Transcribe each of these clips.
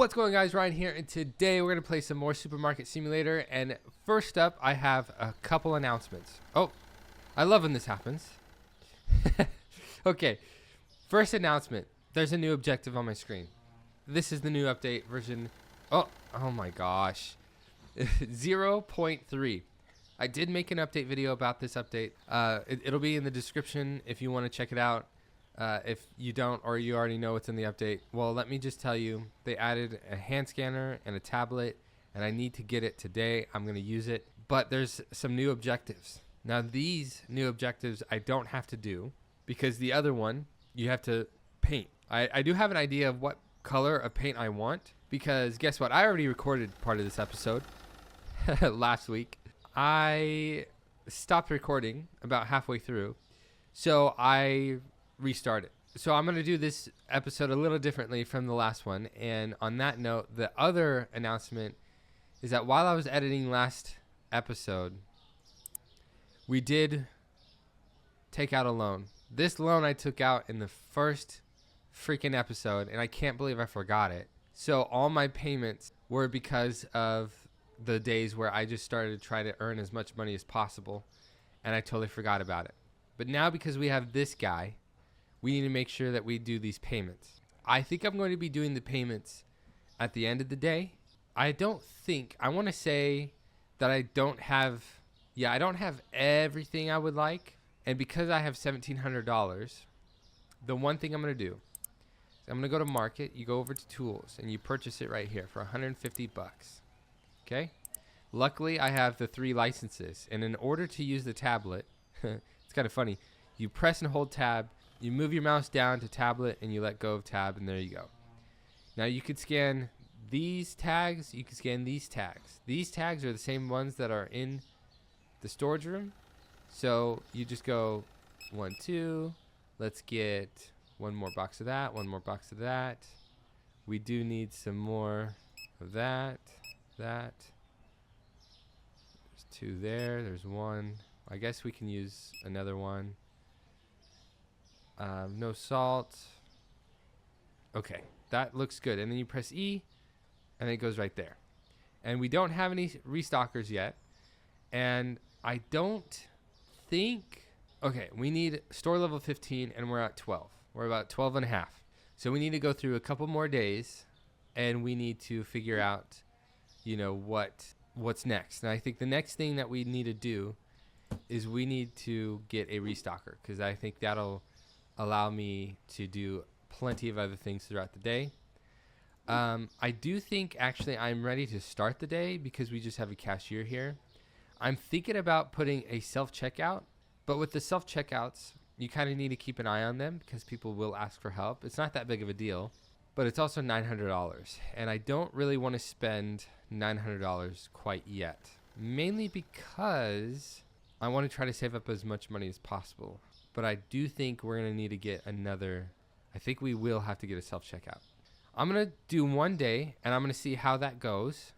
What's going on, guys? Ryan here, and today we're going to play some more Supermarket Simulator. And first up, I have a couple announcements. Oh, I love when this happens. Okay, first announcement. There's a new objective on my screen. This is the new update version. Oh my gosh. 0.3. I did make an update video about this update. It'll be in the description if you want to check it out. If you don't, or you already know what's in the update, well, let me just tell you, they added a hand scanner and a tablet, and I need to get it today. I'm going to use it, but there's some new objectives. Now, these new objectives I don't have to do, because the other one, you have to paint. I do have an idea of what color of paint I want, because guess what? I already recorded part of this episode last week. I stopped recording about halfway through, so I restart it. So I'm going to do this episode a little differently from the last one. And on that note, the other announcement is that while I was editing last episode, we did take out a loan. This loan I took out in the first freaking episode, and I can't believe I forgot it. So all my payments were because of the days where I just started to try to earn as much money as possible, and I totally forgot about it. But now, because we have this guy, we need to make sure that we do these payments. I think I'm going to be doing the payments at the end of the day. I want to say that I don't have everything I would like. And because I have $1,700, the one thing I'm going to do is I'm going to go to market. You go over to tools and you purchase it right here for 150 bucks. Okay. Luckily, I have the 3 licenses. And in order to use the tablet, it's kind of funny. You press and hold tab. You move your mouse down to tablet and you let go of tab, and there you go. Now you could scan these tags. You can scan these tags. These tags are the same ones that are in the storage room. So you just go 1, 2. Let's get one more box of that. One more box of that. We do need some more of that. There's 2 there. There's 1. I guess we can use another one. No salt. Okay, that looks good. And then you press E, and it goes right there. And we don't have any restockers yet. And I don't think... Okay, we need store level 15, and we're at 12. We're about 12 and a half. So we need to go through a couple more days, and we need to figure out, what's next. And I think the next thing that we need to do is we need to get a restocker, because I think that'll allow me to do plenty of other things throughout the day. I do think actually I'm ready to start the day because we just have a cashier here. I'm thinking about putting a self-checkout, but with the self-checkouts, you kind of need to keep an eye on them because people will ask for help. It's not that big of a deal, but it's also $900, and I don't really want to spend $900 quite yet, mainly because I want to try to save up as much money as possible. But I do think we're going to need to get I think we will have to get a self-checkout. I'm going to do one day, and I'm going to see how that goes.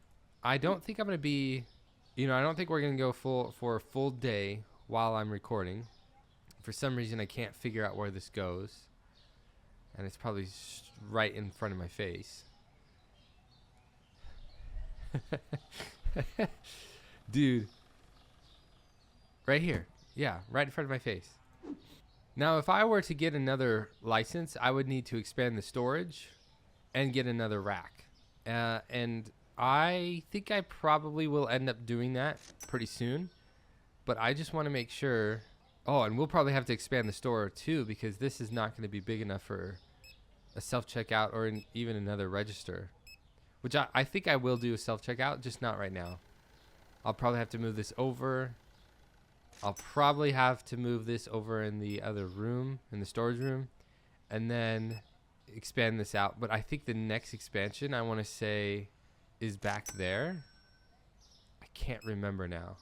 I don't think I'm going to be, I don't think we're going to go for a full day while I'm recording. For some reason, I can't figure out where this goes. And it's probably right in front of my face. Dude. Right here. Yeah, right in front of my face. Now, if I were to get another license, I would need to expand the storage and get another rack. And I think I probably will end up doing that pretty soon. But I just want to make sure. Oh, and we'll probably have to expand the store too, because this is not going to be big enough for a self-checkout or even another register. Which I think I will do a self-checkout, just not right now. I'll probably have to move this over. I'll probably have to move this over in the other room, in the storage room, and then expand this out. But I think the next expansion, I want to say, is back there. I can't remember now.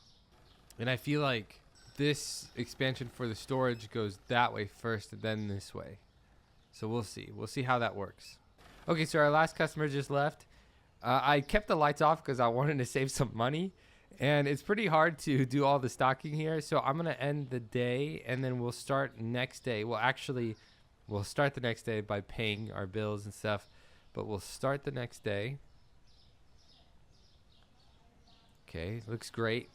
And I feel like this expansion for the storage goes that way first and then this way. So we'll see. We'll see how that works. Okay, so our last customer just left. I kept the lights off because I wanted to save some money. And it's pretty hard to do all the stocking here. So I'm going to end the day, and then we'll start next day. Well, actually, we'll start the next day by paying our bills and stuff. but we'll start the next day. Okay, looks great.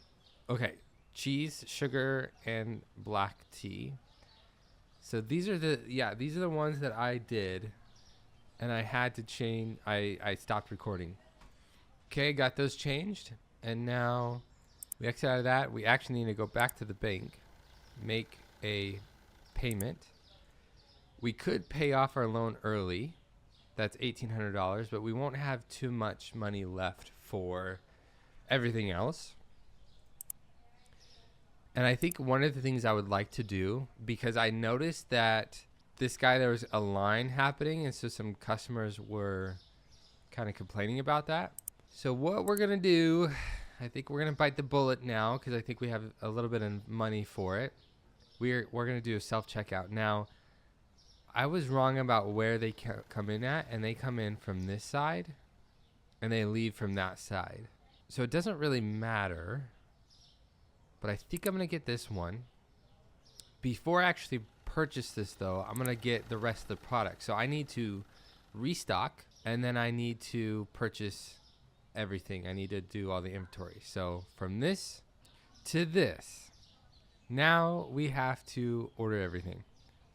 Okay, cheese, sugar, and black tea. So these are the ones that I did, and I had to change. I stopped recording. Okay, got those changed, and now we exit out of that. We actually need to go back to the bank, make a payment. We could pay off our loan early. That's $1,800, but we won't have too much money left for everything else. And I think one of the things I would like to do, because I noticed that this guy, there was a line happening, and so some customers were kind of complaining about that. So what we're going to do, I think we're going to bite the bullet now, because I think we have a little bit of money for it. We're going to do a self-checkout. Now, I was wrong about where they come in at, and they come in from this side, and they leave from that side. So it doesn't really matter, but I think I'm going to get this one. Before I actually purchase this, though, I'm going to get the rest of the product. So I need to restock, and then I need to purchase everything. I need to do all the inventory. So from this to this, now we have to order everything.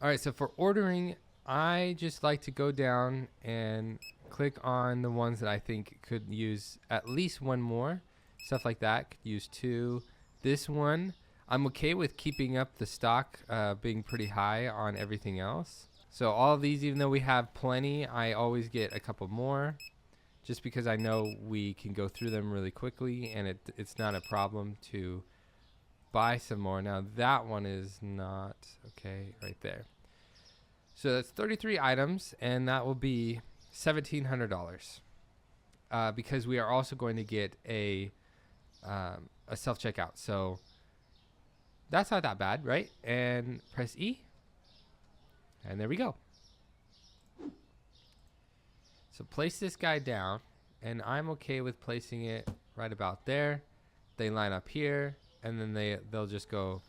All right, so for ordering, I just like to go down and click on the ones that I think could use at least one more. Stuff like that, could use two. This one, I'm okay with keeping up the stock being pretty high on everything else. So all of these, even though we have plenty, I always get a couple more, just because I know we can go through them really quickly, and it's not a problem to buy some more. Now that one is not okay right there. So that's 33 items, and that will be $1,700 because we are also going to get a self-checkout. So that's not that bad, right? And press E, and there we go. So place this guy down, and I'm okay with placing it right about there. They line up here, and then they'll just go,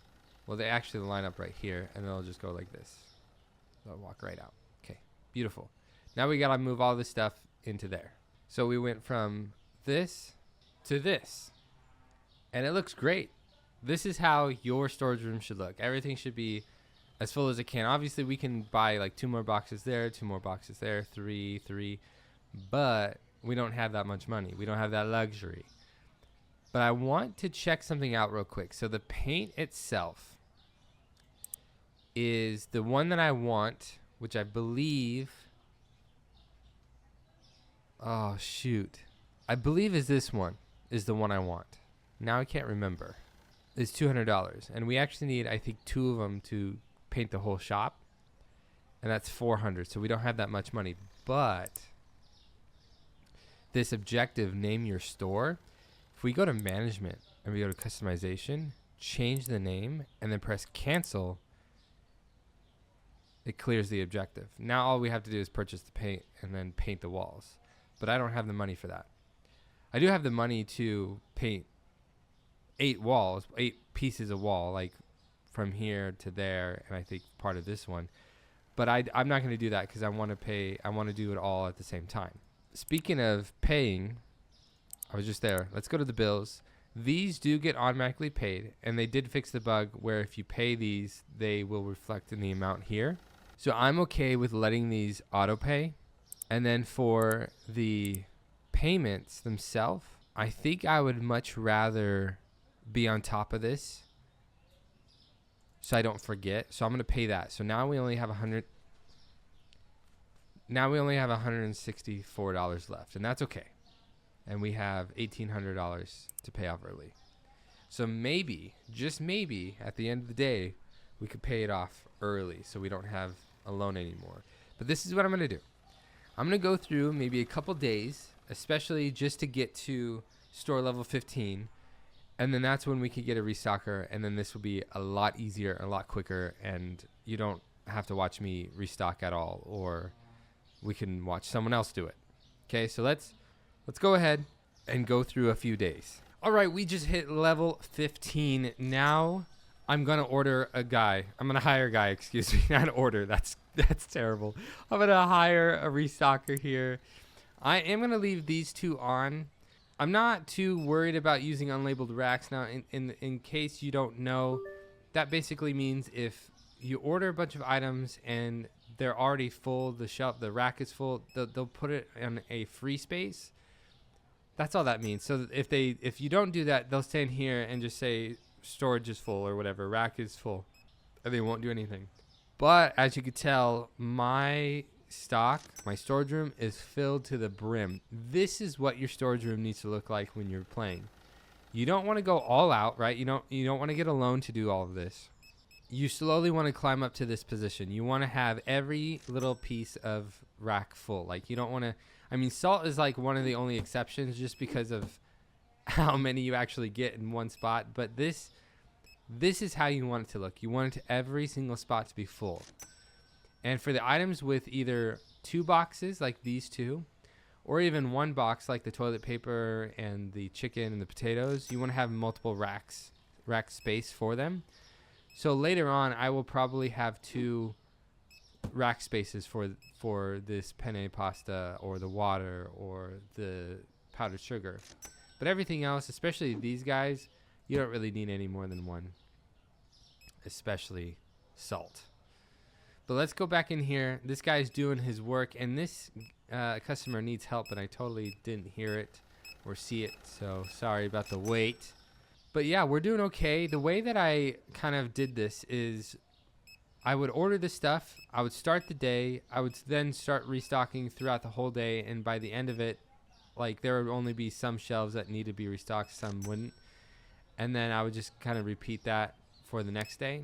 well, they actually line up right here, and they'll just go like this. They'll walk right out. Okay, beautiful. Now we gotta move all this stuff into there. So we went from this to this, and it looks great. This is how your storage room should look. Everything should be as full as it can. Obviously, we can buy like 2 more boxes there, 2 more boxes there, 3, but we don't have that much money. We don't have that luxury. But I want to check something out real quick. So the paint itself is the one that I want, which I believe, oh shoot, I believe is this one, is the one I want. Now I can't remember. It's $200, and we actually need, I think, 2 of them to paint the whole shop, and that's $400. So we don't have that much money. But this objective, name your store, if we go to management and we go to customization, change the name, and then press cancel, it clears the objective. Now all we have to do is purchase the paint and then paint the walls. But I don't have the money for that. I do have the money to paint 8 pieces of wall, like from here to there, and I think part of this one. But I'm not going to do that because I want to do it all at the same time. Speaking of paying, I was just there. Let's go to the bills. These do get automatically paid, and they did fix the bug where if you pay these, they will reflect in the amount here. So I'm okay with letting these auto pay. And then for the payments themselves, I think I would much rather be on top of this so I don't forget. So I'm going to pay that. So now we only have $164 left, and that's okay. And we have $1,800 to pay off early. So maybe, just maybe, at the end of the day, we could pay it off early so we don't have a loan anymore. But this is what I'm going to do. I'm going to go through maybe a couple days, especially just to get to store level 15. And then that's when we could get a restocker. And then this will be a lot easier, a lot quicker. And you don't have to watch me restock at all. Or we can watch someone else do it. Okay, so let's go ahead and go through a few days. All right, we just hit level 15. Now I'm going to order a guy. I'm going to hire a guy, excuse me, not order. That's terrible. I'm going to hire a restocker here. I am going to leave these two on. I'm not too worried about using unlabeled racks. Now, in case you don't know, that basically means if you order a bunch of items and they're already full, the rack is full, they'll put it in a free space. That's all that means. So if you don't do that, they'll stand here and just say storage is full or whatever, rack is full, and they won't do anything. But as you can tell, my storage room is filled to the brim. This is what your storage room needs to look like when you're playing. You don't want to go all out, right? You don't want to get a loan to do all of this. You slowly want to climb up to this position. You want to have every little piece of rack full. Like, you don't want to, I mean, salt is like one of the only exceptions just because of how many you actually get in one spot. But this is how you want it to look. You want every single spot to be full. And for the items with either 2 boxes like these two, or even 1 box like the toilet paper and the chicken and the potatoes, you want to have multiple rack space for them. So later on, I will probably have 2 rack spaces for this penne pasta or the water or the powdered sugar. But everything else, especially these guys, you don't really need any more than 1, especially salt. But let's go back in here. This guy's doing his work, and this customer needs help, but I totally didn't hear it or see it, so sorry about the wait. But yeah, we're doing okay. The way that I kind of did this is I would order the stuff, I would start the day, I would then start restocking throughout the whole day, and by the end of it, like, there would only be some shelves that need to be restocked, some wouldn't. And then I would just kind of repeat that for the next day.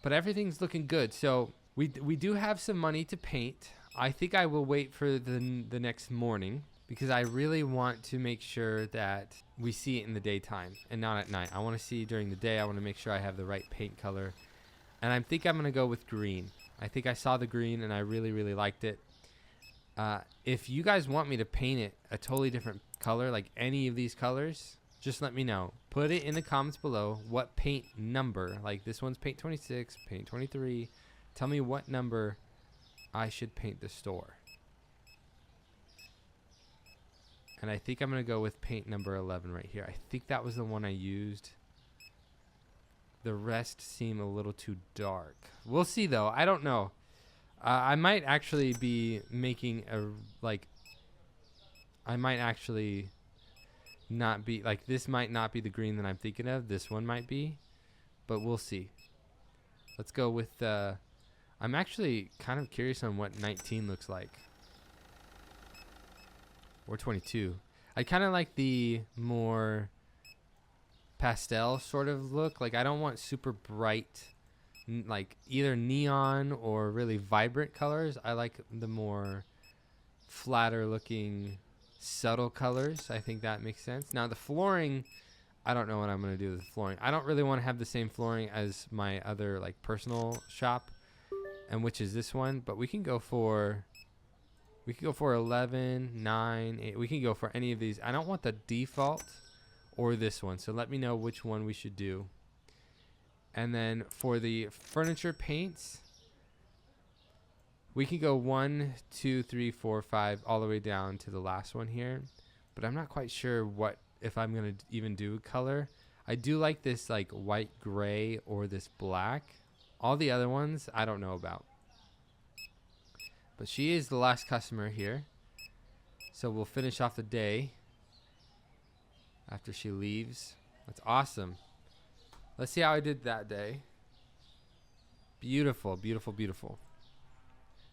But everything's looking good. So we do have some money to paint. I think I will wait for the next morning because I really want to make sure that we see it in the daytime and not at night. I want to see during the day. I want to make sure I have the right paint color. And I think I'm going to go with green. I think I saw the green and I really, really liked it. If you guys want me to paint it a totally different color, like any of these colors, just let me know. Put it in the comments below what paint number. Like, this one's paint 26, paint 23. Tell me what number I should paint the store. And I think I'm going to go with paint number 11 right here. I think that was the one I used. The rest seem a little too dark. We'll see, though. I don't know. I might actually be making I might actually not be, like, this might not be the green that I'm thinking of. This one might be. But we'll see. Let's go with, I'm actually kind of curious on what 19 looks like. Or 22. I kind of like the more pastel sort of look. Like, I don't want super bright, like either neon or really vibrant colors. I like the more flatter looking subtle colors. I think that makes sense. Now the flooring, I don't know what I'm going to do with the flooring. I don't really want to have the same flooring as my other, like, personal shop, and which is this one, but we can go for 11, 9, 8. We can go for any of these. I don't want the default or this one, so let me know which one we should do. And then for the furniture paints, we can go 1, 2, 3, 4, 5, all the way down to the last one here. But I'm not quite sure if I'm going to even do color. I do like this, like, white gray or this black. All the other ones I don't know about. But she is the last customer here. So we'll finish off the day after she leaves. That's awesome. Let's see how I did that day. Beautiful, beautiful, beautiful.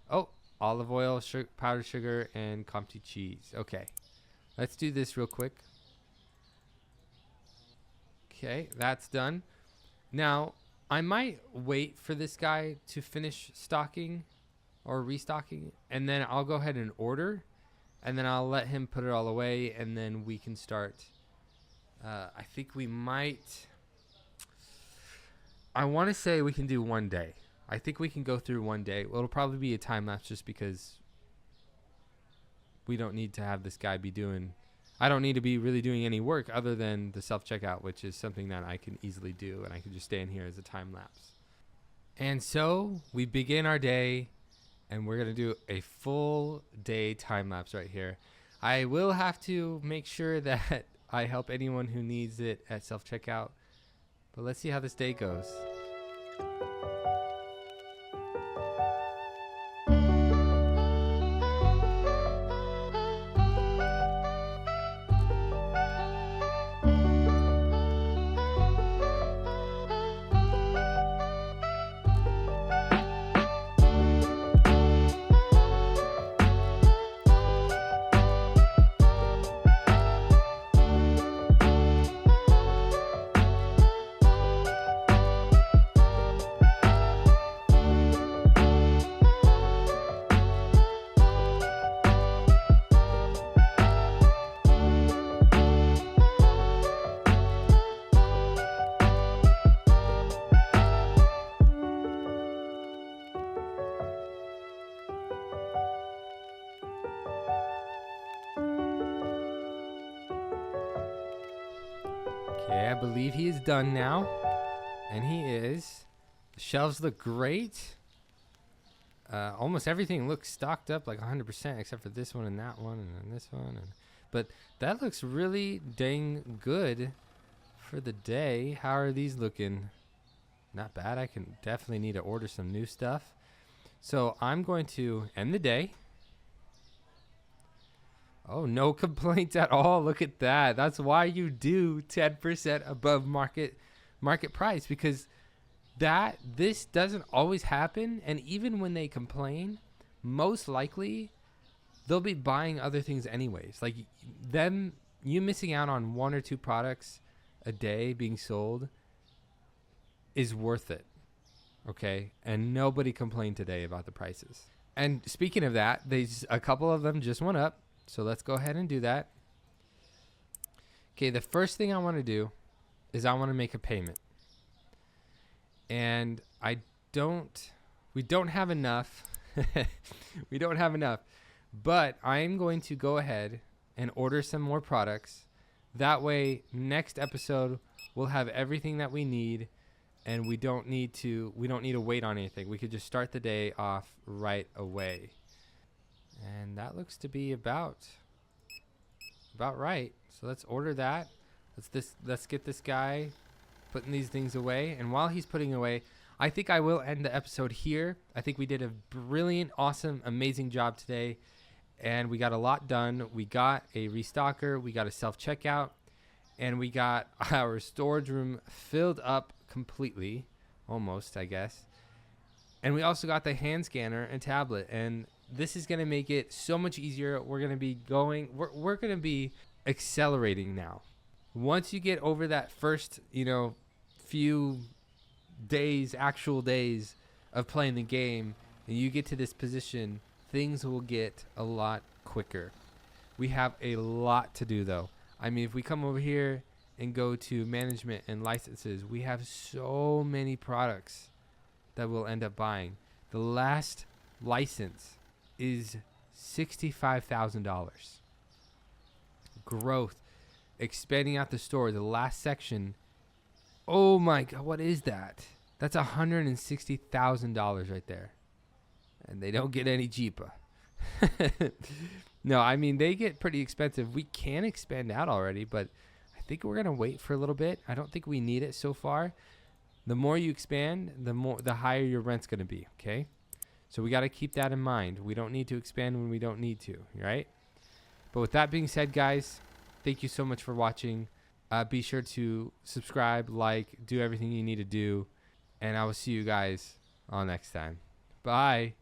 Oh, olive oil, powdered sugar, and Comté cheese. Okay, let's do this real quick. Okay, that's done. Now, I might wait for this guy to finish stocking or restocking, and then I'll go ahead and order, and then I'll let him put it all away, and then we can start. I think we might. I want to say we can do one day. I think we can go through one day. Well, it'll probably be a time lapse just because we don't need to have this guy be doing. I don't need to be really doing any work other than the self-checkout, which is something that I can easily do, and I can just stay in here as a time lapse. And so we begin our day, and we're going to do a full day time lapse right here. I will have to make sure that I help anyone who needs it at self-checkout. But let's see how this day goes. Okay, I believe he is done now. And he is. The shelves look great. Almost everything looks stocked up like 100% except for this one and that one and then this one. But that looks really dang good for the day. How are these looking? Not bad. I can definitely need to order some new stuff. So I'm going to end the day. Oh, no complaints at all. Look at that. That's why you do 10% above market price, because this doesn't always happen. And even when they complain, most likely they'll be buying other things anyways. Like you missing out on 1 or 2 products a day being sold is worth it. Okay. And nobody complained today about the prices. And speaking of that, a couple of them just went up. So let's go ahead and do that. Okay, the first thing I want to do is I want to make a payment. And we don't have enough. We don't have enough. But I'm going to go ahead and order some more products. That way, next episode, we'll have everything that we need. And we don't need to wait on anything. We could just start the day off right away. And that looks to be about right. So let's order that. Let's get this guy putting these things away. And while he's putting away, I think I will end the episode here. I think we did a brilliant, awesome, amazing job today. And we got a lot done. We got a restocker. We got a self-checkout. And we got our storage room filled up completely. Almost, I guess. And we also got the hand scanner and tablet. And this is going to make it so much easier. We're going to be we're going to be accelerating now. Once you get over that first, few days, actual days of playing the game, and you get to this position, things will get a lot quicker. We have a lot to do though. I mean, if we come over here and go to management and licenses, we have so many products that we'll end up buying. The last license is $65,000. Growth, expanding out the store, the last section. Oh my God, what is that? That's $160,000 right there. And they don't get any cheaper. No, I mean, they get pretty expensive. We can expand out already, but I think we're going to wait for a little bit. I don't think we need it so far. The more you expand, the higher your rent's going to be, okay? So we got to keep that in mind. We don't need to expand when we don't need to, right? But with that being said, guys, thank you so much for watching. Be sure to subscribe, like, do everything you need to do. And I will see you guys all next time. Bye.